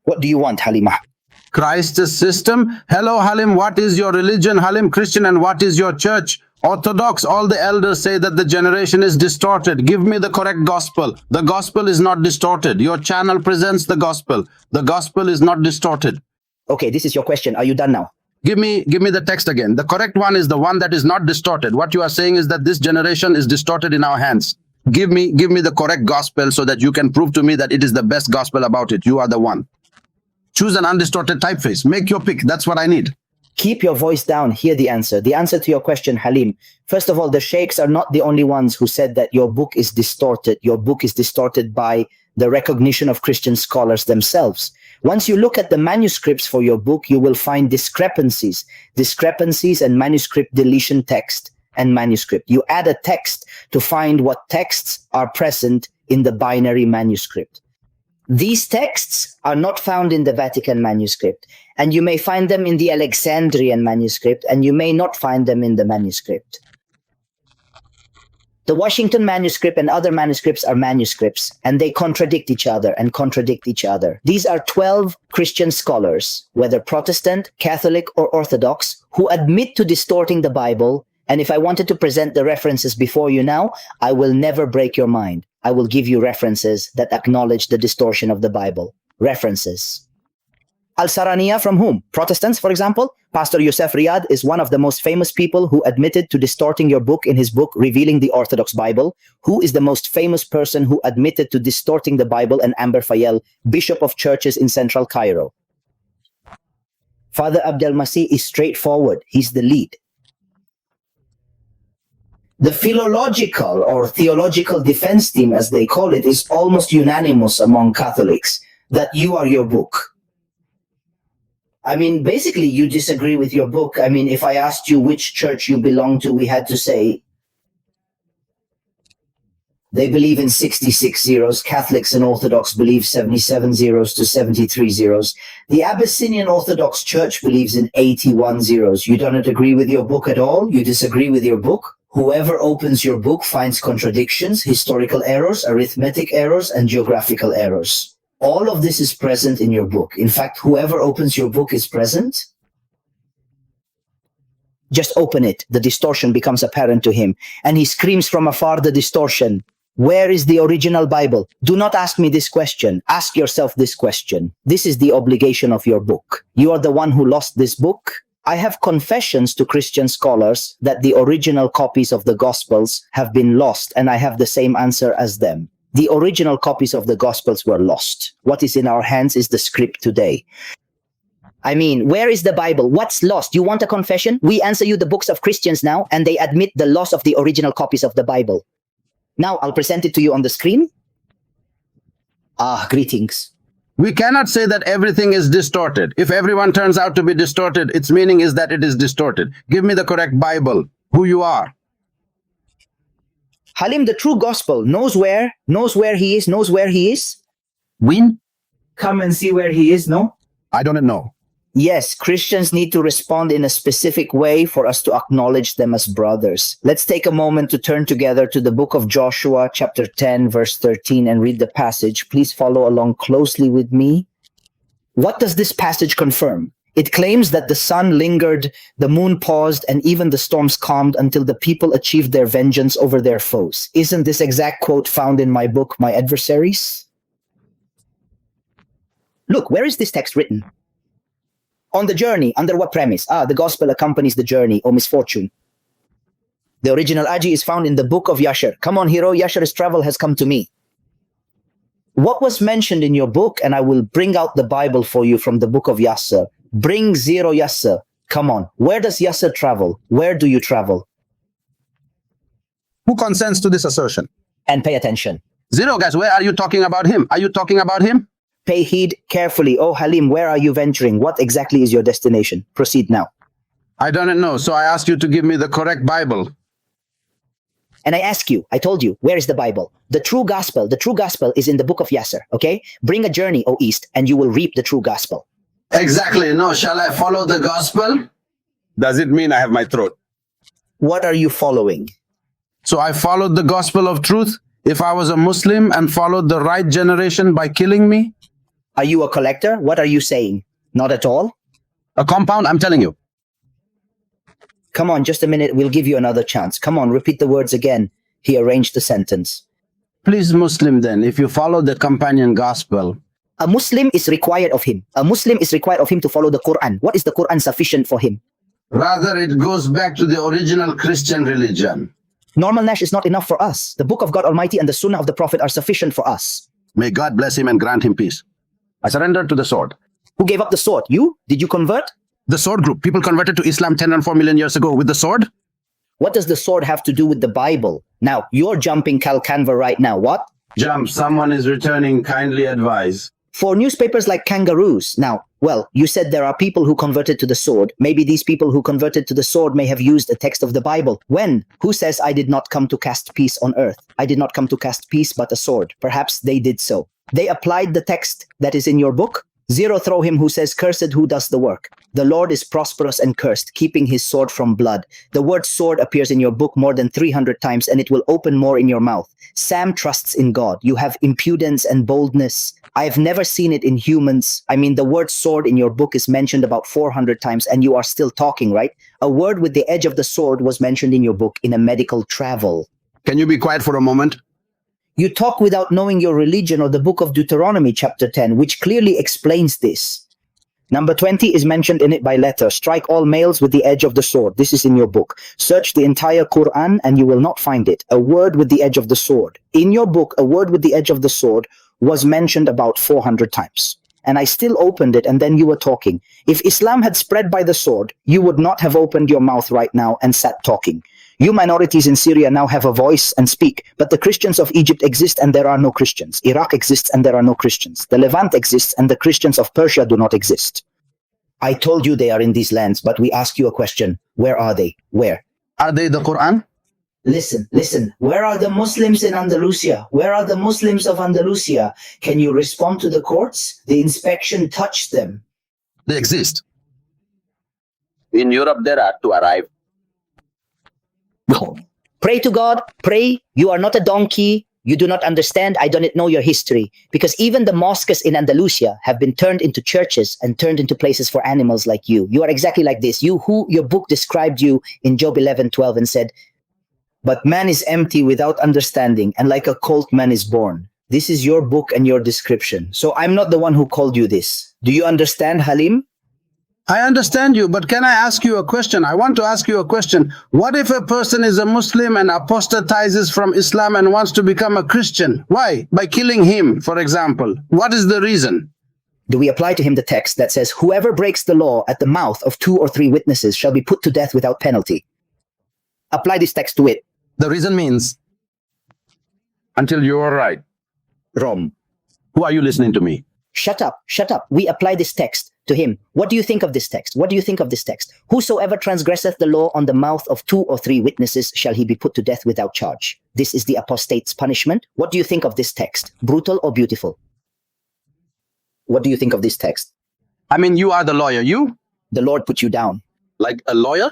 What do you want, Halim? Christ's system. Hello, Halim, what is your religion? Halim, Christian, and what is your church? Orthodox. All the elders say that the generation is distorted. Give me the correct gospel. The gospel is not distorted. Your channel presents the gospel. The gospel is not distorted. Okay, this is your question. Are you done now? Give me the text again. The correct one is the one that is not distorted. What you are saying is that this generation is distorted in our hands. Give me the correct gospel so that you can prove to me that it is the best gospel about it. You are the one. Choose an undistorted typeface. Make your pick. That's what I need. Keep your voice down. Hear the answer. The answer to your question, Halim. First of all, the sheikhs are not the only ones who said that your book is distorted. Your book is distorted by the recognition of Christian scholars themselves. Once you look at the manuscripts for your book, you will find discrepancies and manuscript deletion text and manuscript. You add a text to find what texts are present in the binary manuscript. These texts are not found in the Vatican manuscript, and you may find them in the Alexandrian manuscript, and you may not find them in the manuscript. The Washington manuscript and other manuscripts are manuscripts, and they contradict each other. These are 12 Christian scholars, whether Protestant, Catholic, or Orthodox, who admit to distorting the Bible. And if I wanted to present the references before you now, I will never break your mind. I will give you references that acknowledge the distortion of the Bible. References. Al-Saraniya from whom? Protestants, for example? Pastor Youssef Riyad is one of the most famous people who admitted to distorting your book in his book, Revealing the Orthodox Bible. Who is the most famous person who admitted to distorting the Bible? And Amber Fayel, Bishop of Churches in Central Cairo. Father Abdel Masih is straightforward. He's the lead. The philological or theological defense team, as they call it, is almost unanimous among Catholics that you are your book. I mean, basically, you disagree with your book. I mean, if I asked you which church you belong to, we had to say they believe in 66 zeros. Catholics and Orthodox believe 77 zeros to 73 zeros. The Abyssinian Orthodox Church believes in 81 zeros. You don't agree with your book at all? You disagree with your book? Whoever opens your book finds contradictions, historical errors, arithmetic errors, and geographical errors. All of this is present in your book. In fact, whoever opens your book is present. Just open it. The distortion becomes apparent to him. And he screams from afar the distortion. Where is the original Bible? Do not ask me this question. Ask yourself this question. This is the obligation of your book. You are the one who lost this book. I have confessions to Christian scholars that the original copies of the Gospels have been lost, and I have the same answer as them. The original copies of the Gospels were lost. What is in our hands is the script today. I mean, where is the Bible? What's lost? You want a confession? We answer you the books of Christians now, and they admit the loss of the original copies of the Bible. Now, I'll present it to you on the screen. Greetings. We cannot say that everything is distorted. If everyone turns out to be distorted, its meaning is that it is distorted. Give me the correct Bible, who you are. Halim, the true gospel, knows where he is. Win? Come and see where he is, no? I don't know. Yes, Christians need to respond in a specific way for us to acknowledge them as brothers. Let's take a moment to turn together to the book of Joshua, chapter 10, verse 13, and read the passage. Please follow along closely with me. What does this passage confirm? It claims that the sun lingered, the moon paused, and even the storms calmed until the people achieved their vengeance over their foes. Isn't this exact quote found in my book, My Adversaries? Look, where is this text written? On the journey, under what premise? The gospel accompanies the journey or misfortune. The original Aji is found in the book of Yashar. Come on, hero, Yashar's travel has come to me. What was mentioned in your book, and I will bring out the Bible for you from the book of Yasser. Bring 0 Yasser. Come on. Where does Yasser travel? Where do you travel? Who consents to this assertion? And pay attention. 0, guys, where are you talking about him? Are you talking about him? Pay heed carefully. Oh, Halim, where are you venturing? What exactly is your destination? Proceed now. I don't know, so I asked you to give me the correct Bible. And I told you, where is the Bible? The true gospel is in the book of Yasser, okay? Bring a journey, O East, and you will reap the true gospel. Exactly. No, shall I follow the gospel? Does it mean I have my throat? What are you following? So I followed the gospel of truth. If I was a Muslim and followed the right generation by killing me? Are you a collector? What are you saying? Not at all? A compound, I'm telling you. Come on, just a minute. We'll give you another chance. Come on, repeat the words again. He arranged the sentence. Please, Muslim, then, if you follow the companion gospel, A Muslim is required of him. A Muslim is required of him to follow the Quran. What is the Quran sufficient for him? rather it goes back to the original Christian religion. Normal Nash is not enough for us. The Book of God Almighty and the Sunnah of the Prophet are sufficient for us. May God bless him and grant him peace. I surrender to the sword. Who gave up the sword? You? Did you convert? The sword group. People converted to Islam 10 and 4 million years ago with the sword. What does the sword have to do with the Bible? Now, you're jumping Calcanva right now. What? Jump. Someone is returning. Kindly advise. For newspapers like kangaroos. Now, well, you said there are people who converted to the sword. Maybe these people who converted to the sword may have used a text of the Bible. When? Who says I did not come to cast peace on earth? I did not come to cast peace but a sword. Perhaps they did so. They applied the text that is in your book. Zero throw him who says, cursed who does the work. The Lord is prosperous and cursed, keeping his sword from blood. The word sword appears in your book more than 300 times, and it will open more in your mouth. Sam trusts in God. You have impudence and boldness. I have never seen it in humans. I mean, the word sword in your book is mentioned about 400 times, and you are still talking, right? A word with the edge of the sword was mentioned in your book in a medical travel. Can you be quiet for a moment? You talk without knowing your religion or the book of Deuteronomy chapter 10, which clearly explains this. Number 20 is mentioned in it by letter. Strike all males with the edge of the sword. This is in your book. Search the entire Quran and you will not find it. A word with the edge of the sword. In your book, a word with the edge of the sword was mentioned about 400 times. And I still opened it and then you were talking. If Islam had spread by the sword, you would not have opened your mouth right now and sat talking. You minorities in Syria now have a voice and speak, but the Christians of Egypt exist and there are no Christians. Iraq exists and there are no Christians. The Levant exists and the Christians of Persia do not exist. I told you they are in these lands, but we ask you a question. Where are they? Where? Are they the Quran? Listen. Where are the Muslims in Andalusia? Where are the Muslims of Andalusia? Can you respond to the courts? The inspection touched them. They exist. In Europe, there are to arrive. Pray to God, pray. You are not a donkey. You do not understand. I do not know your history. Because even the mosques in Andalusia have been turned into churches and turned into places for animals like you. You are exactly like this. You who your book described you in Job 11:12 and said, but man is empty without understanding, and like a colt man is born. This is your book and your description. So I'm not the one who called you this. Do you understand, Halim? I understand you, but can I ask you a question? I want to ask you a question. What if a person is a Muslim and apostatizes from Islam and wants to become a Christian? Why? By killing him, for example. What is the reason? Do we apply to him the text that says, whoever breaks the law at the mouth of 2 or 3 witnesses shall be put to death without penalty? Apply this text to it. The reason means, until you are right. Rom. Who are you listening to me? Shut up. We apply this text to him. What do you think of this text? What do you think of this text? Whosoever transgresseth the law on the mouth of 2 or 3 witnesses shall he be put to death without charge. This is the apostate's punishment. What do you think of this text? Brutal or beautiful? What do you think of this text? I mean, you are the lawyer. You? The Lord put you down. Like a lawyer?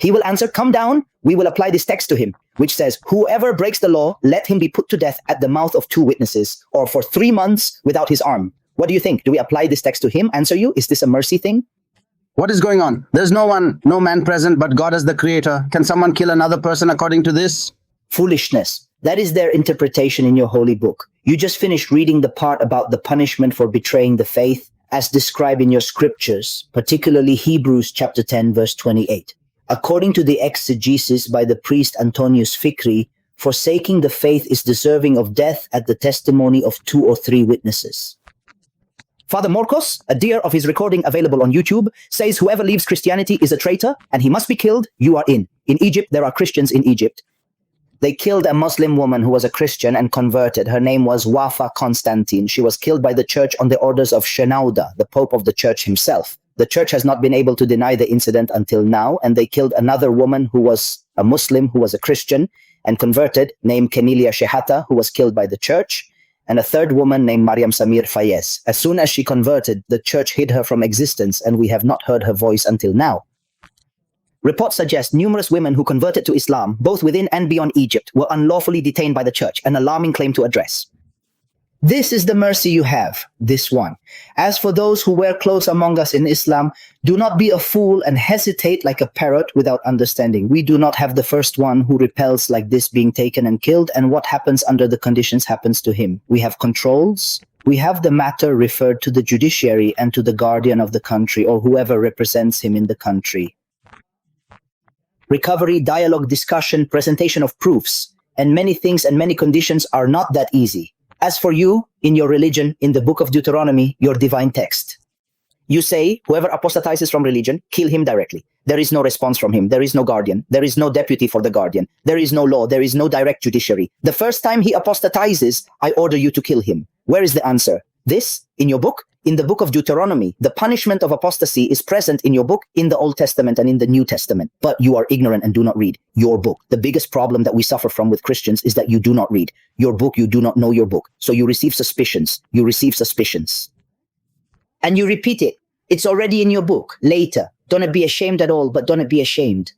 He will answer, come down. We will apply this text to him, which says, whoever breaks the law, let him be put to death at the mouth of 2 witnesses, or for 3 months without his arm. What do you think? Do we apply this text to him? Answer you. Is this a mercy thing? What is going on? There's no man present, but God is the creator. Can someone kill another person according to this? Foolishness. That is their interpretation in your holy book. You just finished reading the part about the punishment for betraying the faith as described in your scriptures, particularly Hebrews chapter 10, verse 28. According to the exegesis by the priest Antonius Fikri, forsaking the faith is deserving of death at the testimony of 2 or 3 witnesses. Father Morcos, a dear of his recording available on YouTube, says whoever leaves Christianity is a traitor and he must be killed. You are in. In Egypt, there are Christians in Egypt. They killed a Muslim woman who was a Christian and converted. Her name was Wafa Constantine. She was killed by the church on the orders of Shenouda, the Pope of the church himself. The church has not been able to deny the incident until now, and they killed another woman who was a Muslim, who was a Christian, and converted, named Kenilia Shehata, who was killed by the church, and a third woman named Mariam Samir Fayez. As soon as she converted, the church hid her from existence, and we have not heard her voice until now. Reports suggest numerous women who converted to Islam, both within and beyond Egypt, were unlawfully detained by the church, an alarming claim to address. This is the mercy you have, this one. As for those who wear clothes among us in Islam, do not be a fool and hesitate like a parrot without understanding. We do not have the first one who repels like this being taken and killed, and what happens under the conditions happens to him. We have controls. We have the matter referred to the judiciary and to the guardian of the country or whoever represents him in the country. Recovery, dialogue, discussion, presentation of proofs, and many things and many conditions are not that easy. As for you, in your religion, in the book of Deuteronomy, your divine text, you say, whoever apostatizes from religion, kill him directly. There is no response from him. There is no guardian. There is no deputy for the guardian. There is no law. There is no direct judiciary. The first time he apostatizes, I order you to kill him. Where is the answer? This, in your book? In the book of Deuteronomy, the punishment of apostasy is present in your book, in the Old Testament and in the New Testament. But you are ignorant and do not read your book. The biggest problem that we suffer from with Christians is that you do not read your book. You do not know your book. So you receive suspicions. You receive suspicions. And you repeat it. It's already in your book. Later. Don't be ashamed at all, but don't be ashamed.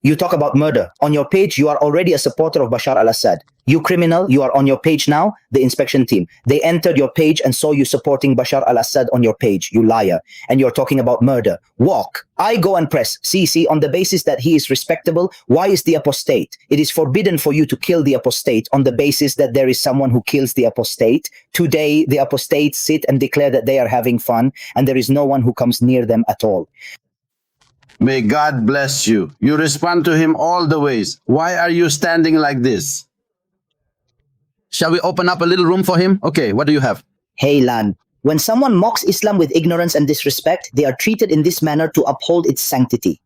You talk about murder. On your page, you are already a supporter of Bashar al-Assad. You criminal, you are on your page now, the inspection team. They entered your page and saw you supporting Bashar al-Assad on your page, you liar. And you're talking about murder. Walk. I go and press. See, on the basis that he is respectable, why is the apostate? It is forbidden for you to kill the apostate on the basis that there is someone who kills the apostate. Today, the apostates sit and declare that they are having fun, and there is no one who comes near them at all. May God bless you. You respond to him all the ways. Why are you standing like this? Shall we open up a little room for him? Okay, what do you have? Hey, Lan. When someone mocks Islam with ignorance and disrespect, they are treated in this manner to uphold its sanctity.